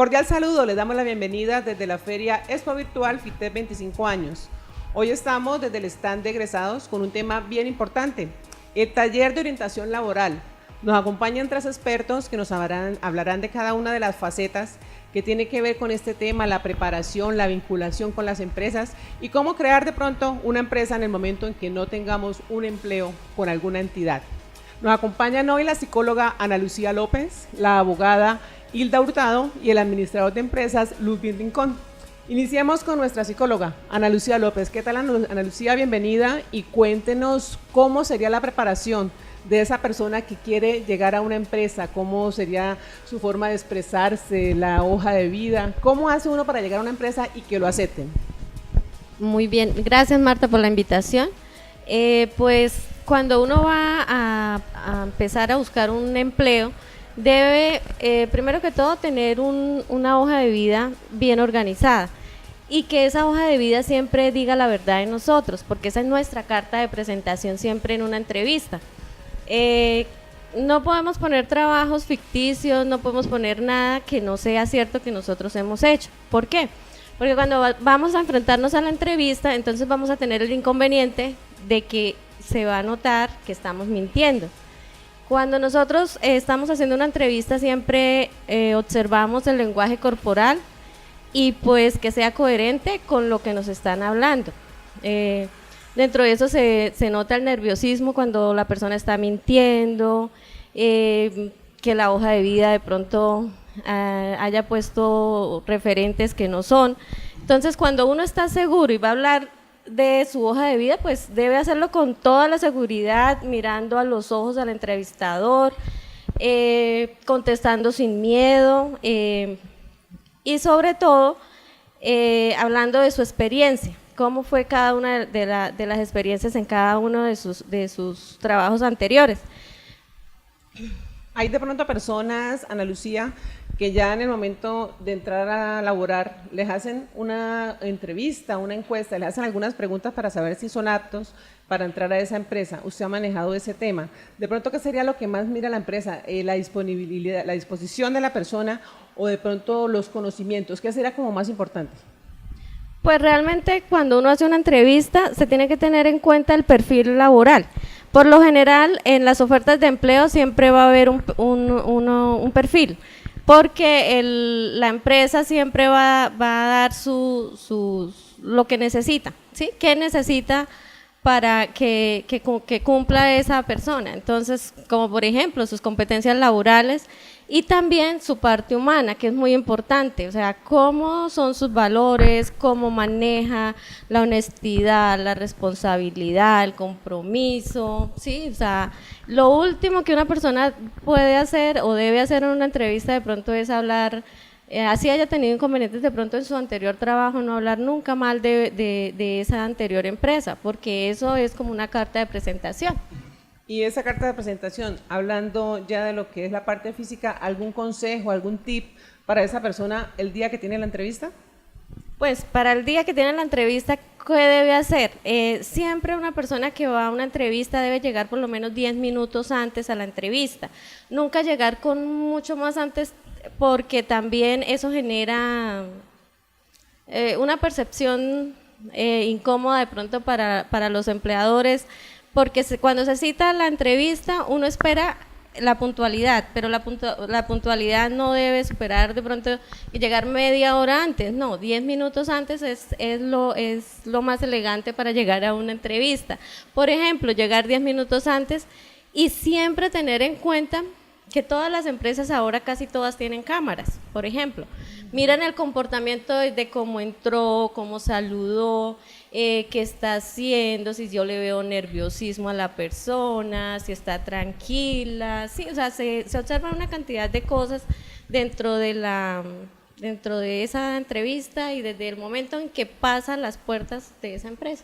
Cordial saludo, les damos la bienvenida desde la Feria Expo Virtual FITEP 25 años. Hoy estamos desde el stand de egresados con un tema bien importante, el taller de orientación laboral. Nos acompañan 3 expertos que nos hablarán de cada una de las facetas que tiene que ver con este tema, la preparación, la vinculación con las empresas y cómo crear de pronto una empresa en el momento en que no tengamos un empleo con alguna entidad. Nos acompañan hoy la psicóloga Ana Lucía López, la abogada Hilda Hurtado y el administrador de empresas Ludwig Rincón. Iniciemos con nuestra psicóloga Ana Lucía López. ¿Qué tal, Ana Lucía? Bienvenida y cuéntenos cómo sería la preparación de esa persona que quiere llegar a una empresa, cómo sería su forma de expresarse, la hoja de vida, cómo hace uno para llegar a una empresa y que lo acepten. Muy bien, gracias Marta por la invitación. Pues cuando uno va a empezar a buscar un empleo, debe primero que todo tener una hoja de vida bien organizada y que esa hoja de vida siempre diga la verdad de nosotros, porque esa es nuestra carta de presentación siempre en una entrevista. No podemos poner trabajos ficticios, no podemos poner nada que no sea cierto que nosotros hemos hecho. ¿Por qué? Porque cuando vamos a enfrentarnos a la entrevista, entonces vamos a tener el inconveniente de que se va a notar que estamos mintiendo. Cuando nosotros estamos haciendo una entrevista siempre observamos el lenguaje corporal y pues que sea coherente con lo que nos están hablando. Dentro de eso se nota el nerviosismo cuando la persona está mintiendo, que la hoja de vida de pronto haya puesto referentes que no son. Entonces cuando uno está seguro y va a hablar de su hoja de vida, pues debe hacerlo con toda la seguridad, mirando a los ojos al entrevistador, contestando sin miedo y sobre todo hablando de su experiencia, cómo fue cada una de las experiencias en cada uno de sus trabajos anteriores. Hay de pronto personas, Ana Lucía, que ya en el momento de entrar a laborar les hacen una entrevista, una encuesta, les hacen algunas preguntas para saber si son aptos para entrar a esa empresa. Usted ha manejado ese tema. De pronto, ¿qué sería lo que más mira la empresa? La disponibilidad, la disposición de la persona o de pronto los conocimientos. ¿Qué sería como más importante? Pues realmente cuando uno hace una entrevista se tiene que tener en cuenta el perfil laboral. Por lo general en las ofertas de empleo siempre va a haber un perfil, porque la empresa siempre va a dar lo que necesita, ¿sí? ¿Qué necesita para que cumpla esa persona? Entonces, como por ejemplo, sus competencias laborales y también su parte humana, que es muy importante, o sea, cómo son sus valores, cómo maneja la honestidad, la responsabilidad, el compromiso, ¿sí? O sea, lo último que una persona puede hacer o debe hacer en una entrevista de pronto es hablar, así haya tenido inconvenientes de pronto en su anterior trabajo, no hablar nunca mal de esa anterior empresa, porque eso es como una carta de presentación. Y esa carta de presentación, hablando ya de lo que es la parte física, ¿algún consejo, algún tip para esa persona el día que tiene la entrevista? Pues para el día que tiene la entrevista, ¿qué debe hacer? Siempre una persona que va a una entrevista debe llegar por lo menos 10 minutos antes a la entrevista. Nunca llegar con mucho más antes, porque también eso genera una percepción incómoda de pronto para los empleadores, porque cuando se cita la entrevista uno espera la puntualidad, pero la puntualidad no debe superar de pronto llegar media hora antes, no, 10 minutos antes es lo más elegante para llegar a una entrevista. Por ejemplo, llegar 10 minutos antes y siempre tener en cuenta que todas las empresas ahora casi todas tienen cámaras, por ejemplo. Miran el comportamiento de cómo entró, cómo saludó, qué está haciendo, si yo le veo nerviosismo a la persona, si está tranquila, sí, o sea, se observa una cantidad de cosas dentro de esa entrevista y desde el momento en que pasan las puertas de esa empresa.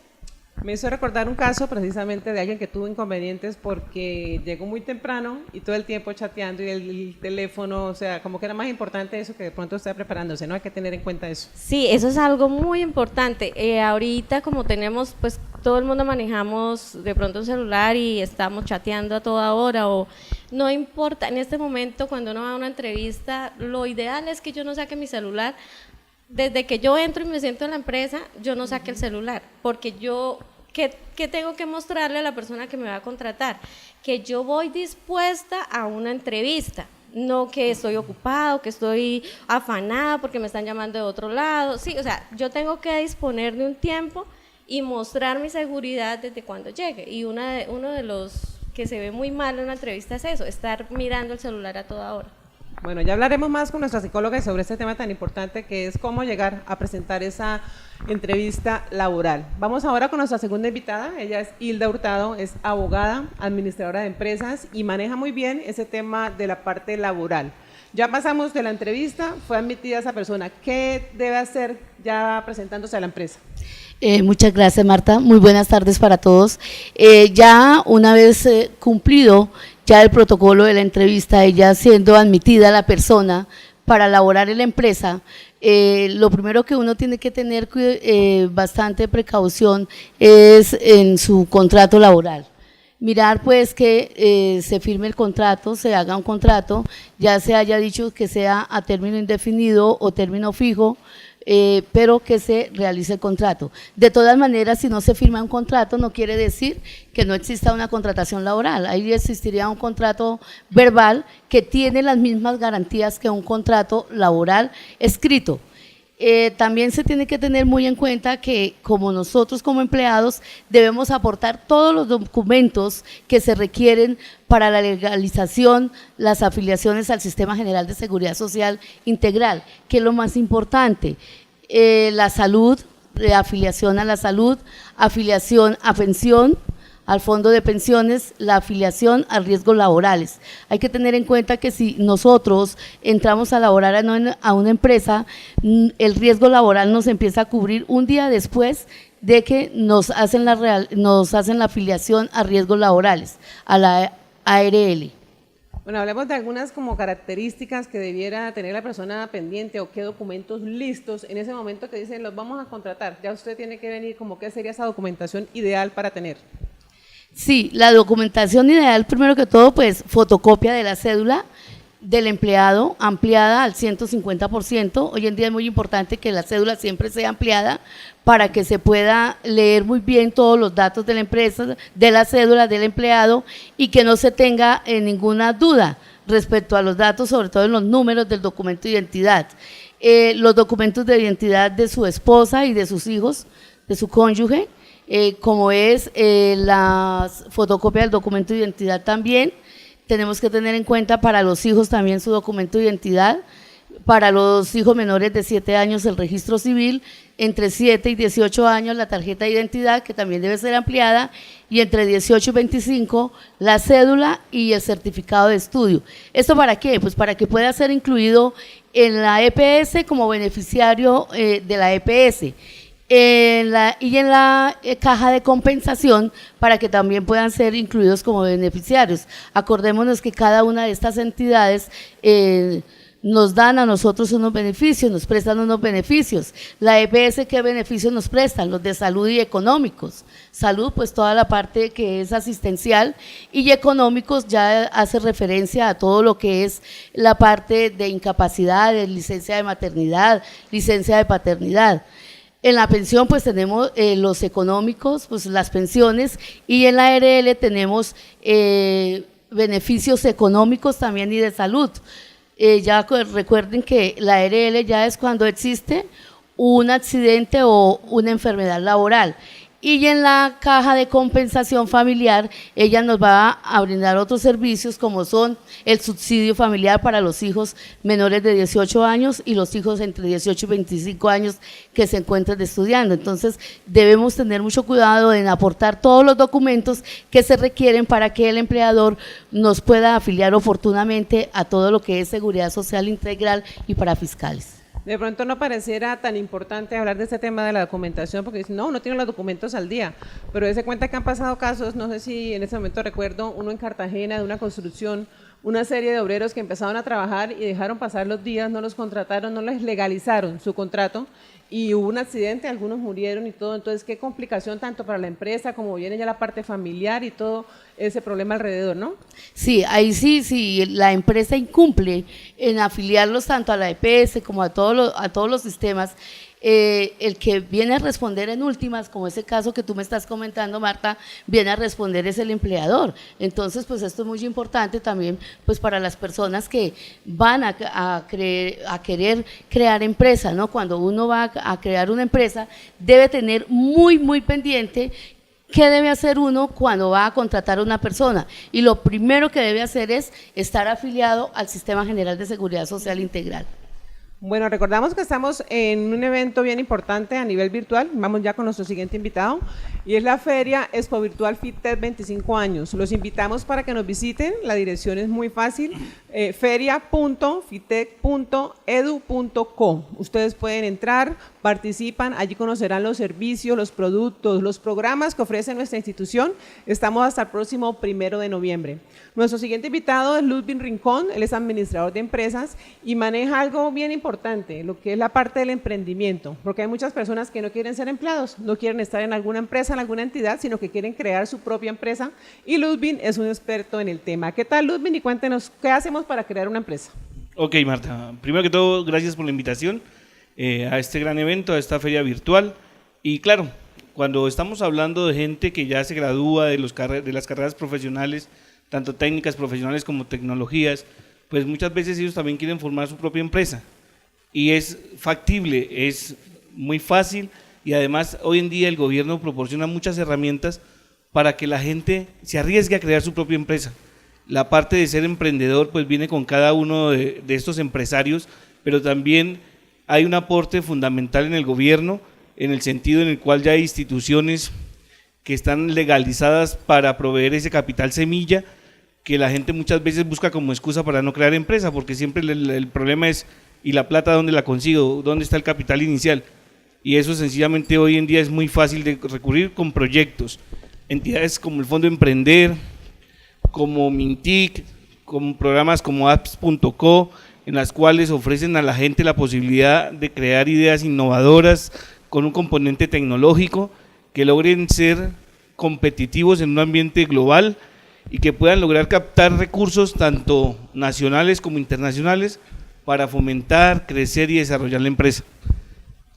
Me hizo recordar un caso precisamente de alguien que tuvo inconvenientes porque llegó muy temprano y todo el tiempo chateando y el teléfono, o sea, como que era más importante eso que de pronto está preparándose, ¿no? Hay que tener en cuenta eso. Sí, eso es algo muy importante. Ahorita como tenemos, pues todo el mundo manejamos de pronto un celular y estamos chateando a toda hora o no importa, en este momento cuando uno va a una entrevista, lo ideal es que yo no saque mi celular. Desde que yo entro y me siento en la empresa, yo no saque el celular, porque yo, ¿qué tengo que mostrarle a la persona que me va a contratar? Que yo voy dispuesta a una entrevista, no que estoy ocupado, que estoy afanada porque me están llamando de otro lado. Sí, o sea, yo tengo que disponer de un tiempo y mostrar mi seguridad desde cuando llegue. Y uno de los que se ve muy mal en una entrevista es eso, estar mirando el celular a toda hora. Bueno, ya hablaremos más con nuestra psicóloga sobre este tema tan importante que es cómo llegar a presentar esa entrevista laboral. Vamos ahora con nuestra segunda invitada. Ella es Hilda Hurtado, es abogada, administradora de empresas y maneja muy bien ese tema de la parte laboral. Ya pasamos de la entrevista, fue admitida esa persona. ¿Qué debe hacer ya presentándose a la empresa? Muchas gracias, Marta. Muy buenas tardes para todos. Ya una vez cumplido ya el protocolo de la entrevista y ya siendo admitida la persona para laborar en la empresa, lo primero que uno tiene que tener bastante precaución es en su contrato laboral. Mirar pues que se firme el contrato, se haga un contrato, ya se haya dicho que sea a término indefinido o término fijo, pero que se realice el contrato. De todas maneras, si no se firma un contrato, no quiere decir que no exista una contratación laboral. Ahí existiría un contrato verbal que tiene las mismas garantías que un contrato laboral escrito. También se tiene que tener muy en cuenta que como nosotros como empleados debemos aportar todos los documentos que se requieren para la legalización, las afiliaciones al Sistema General de Seguridad Social Integral, que es lo más importante, la salud, afiliación a la salud, afiliación a pensión, al fondo de pensiones, la afiliación a riesgos laborales. Hay que tener en cuenta que si nosotros entramos a laborar a una empresa, el riesgo laboral nos empieza a cubrir un día después de que nos hacen la afiliación a riesgos laborales, a la ARL. Bueno, hablemos de algunas como características que debiera tener la persona pendiente o qué documentos listos en ese momento que dicen los vamos a contratar. Ya usted tiene que venir como qué sería esa documentación ideal para tener. Sí, la documentación ideal, primero que todo, pues fotocopia de la cédula del empleado ampliada al 150%. Hoy en día es muy importante que la cédula siempre sea ampliada para que se pueda leer muy bien todos los datos de la empresa, de la cédula del empleado y que no se tenga ninguna duda respecto a los datos, sobre todo en los números del documento de identidad. Los documentos de identidad de su esposa y de sus hijos, de su cónyuge, como es la fotocopia del documento de identidad también. Tenemos que tener en cuenta para los hijos también su documento de identidad, para los hijos menores de 7 años el registro civil, entre 7 y 18 años la tarjeta de identidad, que también debe ser ampliada, y entre 18 y 25 la cédula y el certificado de estudio. ¿Esto para qué? Pues para que pueda ser incluido en la EPS como beneficiario de la EPS. Y en la caja de compensación para que también puedan ser incluidos como beneficiarios. Acordémonos que cada una de estas entidades nos dan a nosotros unos beneficios, nos prestan unos beneficios. La EPS, ¿qué beneficios nos prestan? Los de salud y económicos. Salud, pues toda la parte que es asistencial, y económicos ya hace referencia a todo lo que es la parte de incapacidad, de licencia de maternidad, licencia de paternidad. En la pensión pues tenemos los económicos, pues las pensiones, y en la ARL tenemos beneficios económicos también y de salud. Ya recuerden que la ARL ya es cuando existe un accidente o una enfermedad laboral. Y en la caja de compensación familiar, ella nos va a brindar otros servicios como son el subsidio familiar para los hijos menores de 18 años y los hijos entre 18 y 25 años que se encuentran estudiando. Entonces, debemos tener mucho cuidado en aportar todos los documentos que se requieren para que el empleador nos pueda afiliar oportunamente a todo lo que es seguridad social integral y para fiscales. De pronto no pareciera tan importante hablar de este tema de la documentación porque dicen, no, uno tiene los documentos al día, pero dése cuenta que han pasado casos, no sé si en ese momento recuerdo, uno en Cartagena de una construcción una serie de obreros que empezaron a trabajar y dejaron pasar los días, no los contrataron, no les legalizaron su contrato y hubo un accidente, algunos murieron y todo, entonces qué complicación tanto para la empresa como viene ya la parte familiar y todo ese problema alrededor, ¿no? Sí, ahí sí, sí, la empresa incumple en afiliarlos tanto a la EPS como a todos los sistemas, el que viene a responder en últimas, como ese caso que tú me estás comentando, Marta, viene a responder es el empleador. Entonces, pues esto es muy importante también pues para las personas que van a querer crear empresa, ¿no? Cuando uno va a crear una empresa, debe tener muy, muy pendiente ¿qué debe hacer uno cuando va a contratar a una persona? Y lo primero que debe hacer es estar afiliado al Sistema General de Seguridad Social Integral. Bueno, recordamos que estamos en un evento bien importante a nivel virtual, vamos ya con nuestro siguiente invitado, y es la Feria Expo Virtual FITTECH 25 años. Los invitamos para que nos visiten, la dirección es muy fácil, feria.fittech.edu.co. Ustedes pueden entrar, participan, allí conocerán los servicios, los productos, los programas que ofrece nuestra institución. Estamos hasta el próximo 1 de noviembre. Nuestro siguiente invitado es Ludwig Rincón, él es administrador de empresas y maneja algo bien importante, lo que es la parte del emprendimiento, porque hay muchas personas que no quieren ser empleados, no quieren estar en alguna empresa, en alguna entidad, sino que quieren crear su propia empresa y Ludwig es un experto en el tema. ¿Qué tal, Ludwig? Y cuéntenos, ¿qué hacemos para crear una empresa? Ok, Marta, primero que todo, gracias por la invitación a este gran evento, a esta feria virtual. Y claro, cuando estamos hablando de gente que ya se gradúa de las carreras profesionales, tanto técnicas profesionales como tecnologías, pues muchas veces ellos también quieren formar su propia empresa. Y es factible, es muy fácil y además hoy en día el gobierno proporciona muchas herramientas para que la gente se arriesgue a crear su propia empresa. La parte de ser emprendedor pues viene con cada uno de estos empresarios, pero también hay un aporte fundamental en el gobierno, en el sentido en el cual ya hay instituciones que están legalizadas para proveer ese capital semilla que la gente muchas veces busca como excusa para no crear empresa, porque siempre el problema es, ¿y la plata dónde la consigo? ¿Dónde está el capital inicial? Y eso sencillamente hoy en día es muy fácil de recurrir con proyectos. Entidades como el Fondo Emprender, como Mintic, con programas como apps.co, en las cuales ofrecen a la gente la posibilidad de crear ideas innovadoras con un componente tecnológico que logren ser competitivos en un ambiente global y que puedan lograr captar recursos tanto nacionales como internacionales para fomentar, crecer y desarrollar la empresa.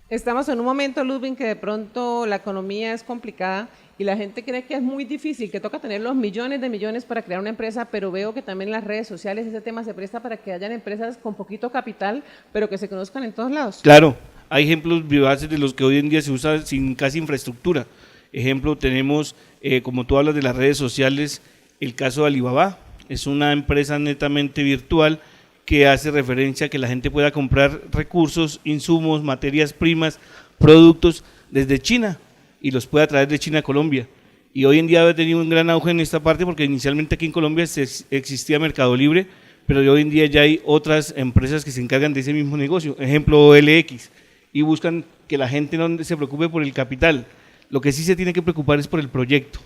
Estamos en un momento, Ludwig, que de pronto la economía es complicada y la gente cree que es muy difícil, que toca tener los millones de millones para crear una empresa, pero veo que también en las redes sociales ese tema se presta para que hayan empresas con poquito capital, pero que se conozcan en todos lados. Claro, hay ejemplos vivaces de los que hoy en día se usa sin casi infraestructura. Ejemplo, tenemos, como tú hablas de las redes sociales, el caso de Alibaba. Es una empresa netamente virtual que hace referencia a que la gente pueda comprar recursos, insumos, materias primas, productos desde China y los pueda traer de China a Colombia. Y hoy en día ha tenido un gran auge en esta parte porque inicialmente aquí en Colombia existía Mercado Libre, pero hoy en día ya hay otras empresas que se encargan de ese mismo negocio. Ejemplo, OLX, y buscan que la gente no se preocupe por el capital. Lo que sí se tiene que preocupar es por el proyecto,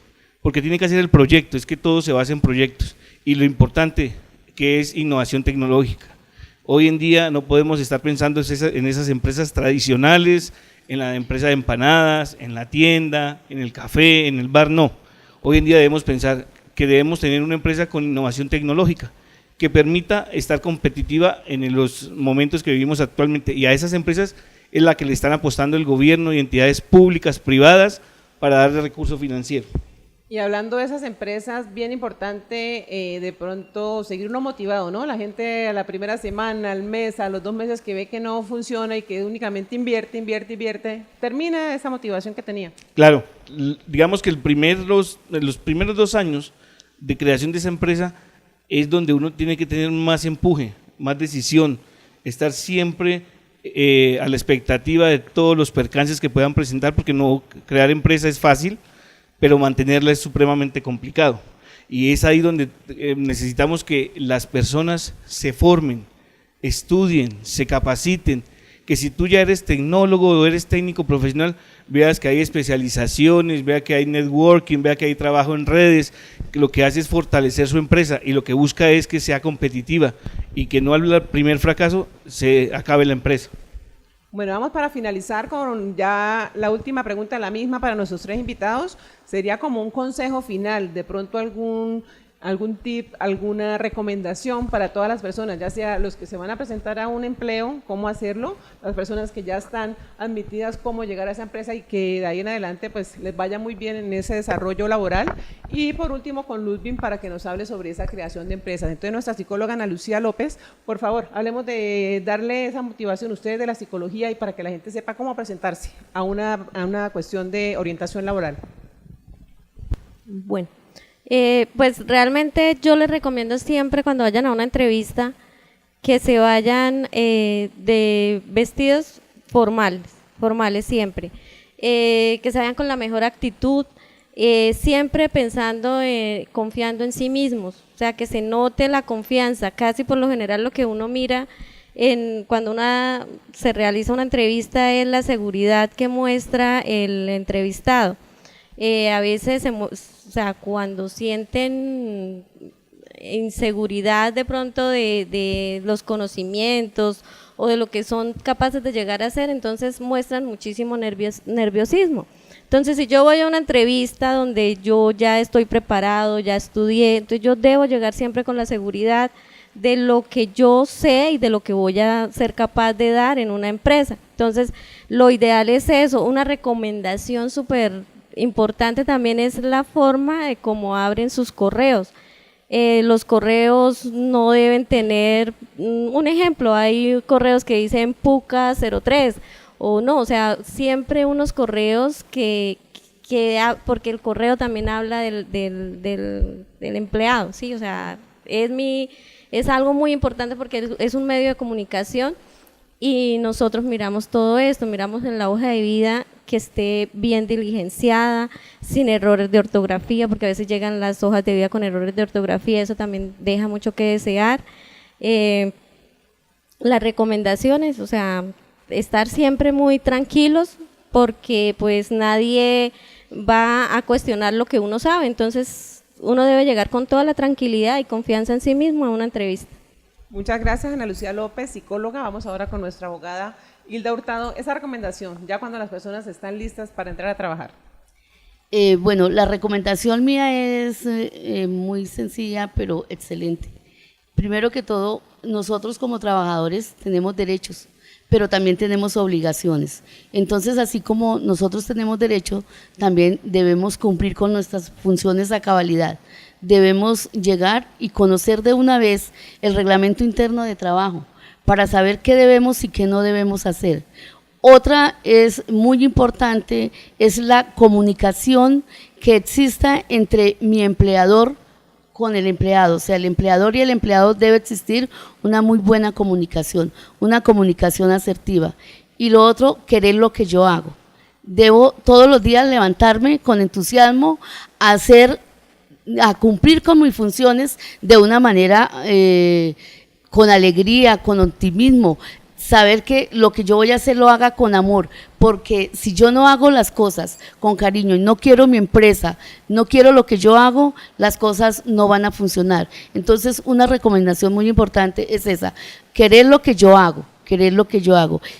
porque tiene que hacer el proyecto, es que todo se basa en proyectos. Y lo importante que es innovación tecnológica. Hoy en día no podemos estar pensando en esas empresas tradicionales, en la empresa de empanadas, en la tienda, en el café, en el bar, no. Hoy en día debemos pensar que debemos tener una empresa con innovación tecnológica que permita estar competitiva en los momentos que vivimos actualmente, y a esas empresas es la que le están apostando el gobierno y entidades públicas, privadas, para darle recurso financiero. Y hablando de esas empresas, bien importante de pronto seguir uno motivado, ¿no? La gente a la primera semana, al mes, a los 2 meses que ve que no funciona y que únicamente invierte, termina esa motivación que tenía. Claro, digamos que los primeros 2 años de creación de esa empresa es donde uno tiene que tener más empuje, más decisión, estar siempre a la expectativa de todos los percances que puedan presentar, porque no crear empresa es fácil, pero mantenerla es supremamente complicado. Y es ahí donde necesitamos que las personas se formen, estudien, se capaciten, que si tú ya eres tecnólogo o eres técnico profesional, veas que hay especializaciones, vea que hay networking, vea que hay trabajo en redes, que lo que hace es fortalecer su empresa y lo que busca es que sea competitiva y que no al primer fracaso se acabe la empresa. Bueno, vamos para finalizar con ya la última pregunta, la misma para nuestros 3 invitados. Sería como un consejo final, de pronto algún tip, alguna recomendación para todas las personas, ya sea los que se van a presentar a un empleo, cómo hacerlo, las personas que ya están admitidas, cómo llegar a esa empresa y que de ahí en adelante pues les vaya muy bien en ese desarrollo laboral. Y por último con Ludwig para que nos hable sobre esa creación de empresas. Entonces nuestra psicóloga Ana Lucía López, por favor, hablemos de darle esa motivación a ustedes de la psicología y para que la gente sepa cómo presentarse a una cuestión de orientación laboral. Bueno. Pues realmente yo les recomiendo siempre cuando vayan a una entrevista que se vayan de vestidos formales siempre, que se vayan con la mejor actitud, siempre pensando, confiando en sí mismos, o sea que se note la confianza. Casi por lo general lo que uno mira cuando se realiza una entrevista es la seguridad que muestra el entrevistado. A veces, o sea, cuando sienten inseguridad de pronto de los conocimientos o de lo que son capaces de llegar a hacer, entonces muestran muchísimo nerviosismo. Entonces, si yo voy a una entrevista donde yo ya estoy preparado, ya estudié, entonces yo debo llegar siempre con la seguridad de lo que yo sé y de lo que voy a ser capaz de dar en una empresa. Entonces, lo ideal es eso. Una recomendación súper importante también es la forma de cómo abren sus correos. Los correos no deben tener, un ejemplo, hay correos que dicen Puca 03 o no, o sea, siempre unos correos porque el correo también habla del empleado, ¿sí? O sea, es algo muy importante porque es un medio de comunicación y nosotros miramos todo esto, miramos en la hoja de vida que esté bien diligenciada, sin errores de ortografía, porque a veces llegan las hojas de vida con errores de ortografía, eso también deja mucho que desear. Las recomendaciones, o sea, estar siempre muy tranquilos, porque pues nadie va a cuestionar lo que uno sabe, entonces uno debe llegar con toda la tranquilidad y confianza en sí mismo a una entrevista. Muchas gracias, Ana Lucía López, psicóloga. Vamos ahora con nuestra abogada Hilda Hurtado. Esa recomendación, ya cuando las personas están listas para entrar a trabajar. Bueno, la recomendación mía es muy sencilla, pero excelente. Primero que todo, nosotros como trabajadores tenemos derechos, pero también tenemos obligaciones. Entonces, así como nosotros tenemos derecho, también debemos cumplir con nuestras funciones a cabalidad. Debemos llegar y conocer de una vez el reglamento interno de trabajo para saber qué debemos y qué no debemos hacer. Otra es muy importante, es la comunicación que exista entre mi empleador con el empleado, o sea, el empleador y el empleado debe existir una muy buena comunicación, una comunicación asertiva. Y lo otro, querer lo que yo hago. Debo todos los días levantarme con entusiasmo a cumplir con mis funciones de una manera con alegría, con optimismo, saber que lo que yo voy a hacer lo haga con amor, porque si yo no hago las cosas con cariño y no quiero mi empresa, no quiero lo que yo hago, las cosas no van a funcionar. Entonces, una recomendación muy importante es esa, querer lo que yo hago.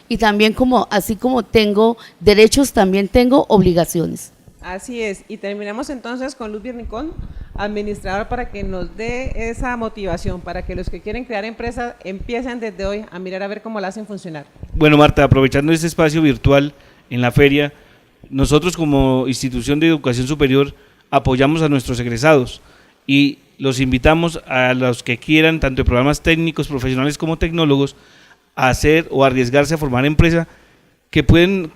Y también así como tengo derechos, también tengo obligaciones. Así es, y terminamos entonces con Ludwig Rincón, administrador, para que nos dé esa motivación, para que los que quieren crear empresas empiecen desde hoy a mirar a ver cómo la hacen funcionar. Bueno, Marta, aprovechando este espacio virtual en la feria, nosotros como institución de educación superior apoyamos a nuestros egresados y los invitamos a los que quieran, tanto de programas técnicos, profesionales como tecnólogos, a hacer o arriesgarse a formar empresa, que pueden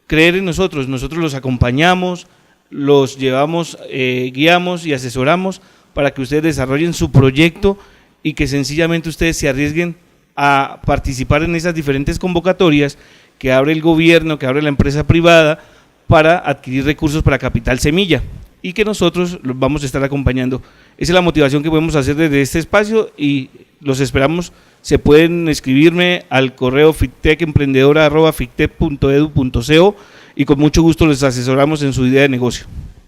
creer en nosotros. Nosotros los acompañamos, los llevamos, guiamos y asesoramos para que ustedes desarrollen su proyecto y que sencillamente ustedes se arriesguen a participar en esas diferentes convocatorias que abre el gobierno, que abre la empresa privada para adquirir recursos para Capital Semilla. y que nosotros los vamos a estar acompañando. Esa es la motivación que podemos hacer desde este espacio y los esperamos. Se pueden escribirme al correo fitecemprendedora@fitec.edu.co y con mucho gusto les asesoramos en su idea de negocio.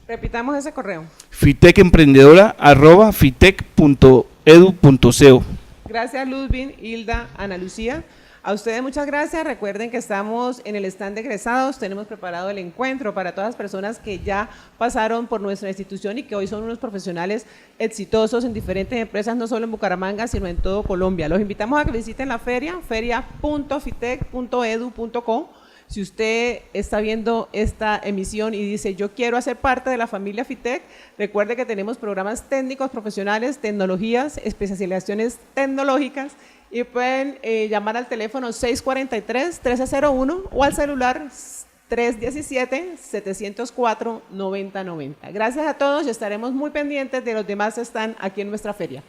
Repitamos ese correo. fitecemprendedora@fitec.edu.co. Gracias Ludwig, Hilda, Ana Lucía. A ustedes muchas gracias. Recuerden que estamos en el stand de egresados. Tenemos preparado el encuentro para todas las personas que ya pasaron por nuestra institución y que hoy son unos profesionales exitosos en diferentes empresas, no solo en Bucaramanga, sino en todo Colombia. Los invitamos a que visiten la feria, feria.fitec.edu.co. Si usted está viendo esta emisión y dice, yo quiero hacer parte de la familia Fitec, recuerde que tenemos programas técnicos, profesionales, tecnologías, especializaciones tecnológicas y pueden llamar al teléfono 643-1301 o al celular 317-704-9090. Gracias a todos y estaremos muy pendientes de los demás que están aquí en nuestra feria.